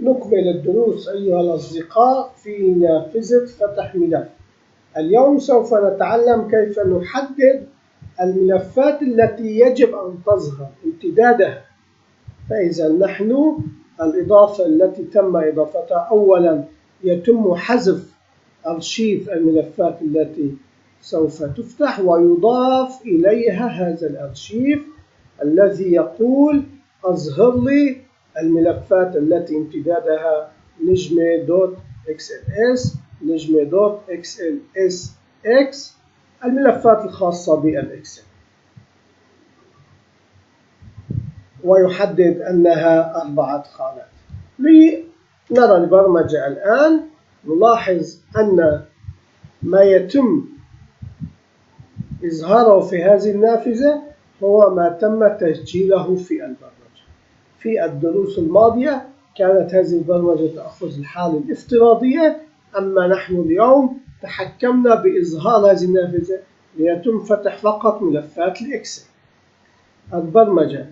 نكمل الدروس أيها الأصدقاء في نافذة فتح ملف. اليوم سوف نتعلم كيف نحدد الملفات التي يجب أن تظهر امتدادها. فإذا نحن الإضافة التي تم إضافتها، أولا يتم حذف أرشيف الملفات التي سوف تفتح ويضاف إليها هذا الأرشيف الذي يقول أظهر لي الملفات التي امتدادها نجمة.xls نجمة.xlsx الملفات الخاصة بالإكسل، ويحدد أنها 4 خانات. لنرى البرمجة الآن. نلاحظ أن ما يتم إظهاره في هذه النافذة هو ما تم تسجيله في البرمجة. في الدروس الماضية كانت هذه البرمجة تأخذ الحالة الافتراضية، أما نحن اليوم تحكمنا بإظهار هذه النافذة ليتم فتح فقط ملفات الإكسل. البرمجة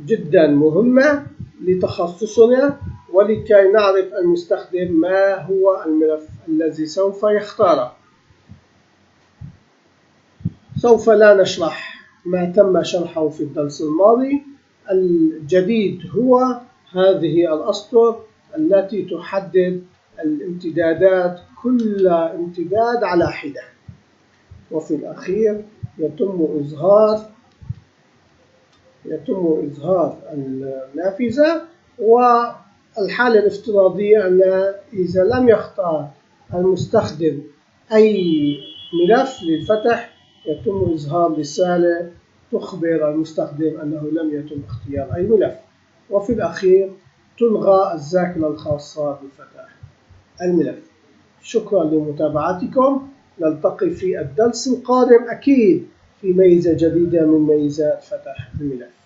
جدا مهمة لتخصصنا ولكي نعرف المستخدم ما هو الملف الذي سوف يختاره. سوف لا نشرح ما تم شرحه في الدرس الماضي. الجديد هو هذه الأسطر التي تحدد الامتدادات، كل امتداد على حدة، وفي الأخير يتم إظهار النافذة. والحالة الافتراضية أن إذا لم يختار المستخدم أي ملف للفتح يتم إظهار رسالة تخبر المستخدم أنه لم يتم اختيار أي ملف، وفي الأخير تلغى الذاكرة الخاصة بفتح الملف. شكرا لمتابعتكم. نلتقي في الدرس القادم أكيد في ميزة جديدة من ميزات فتح الملف.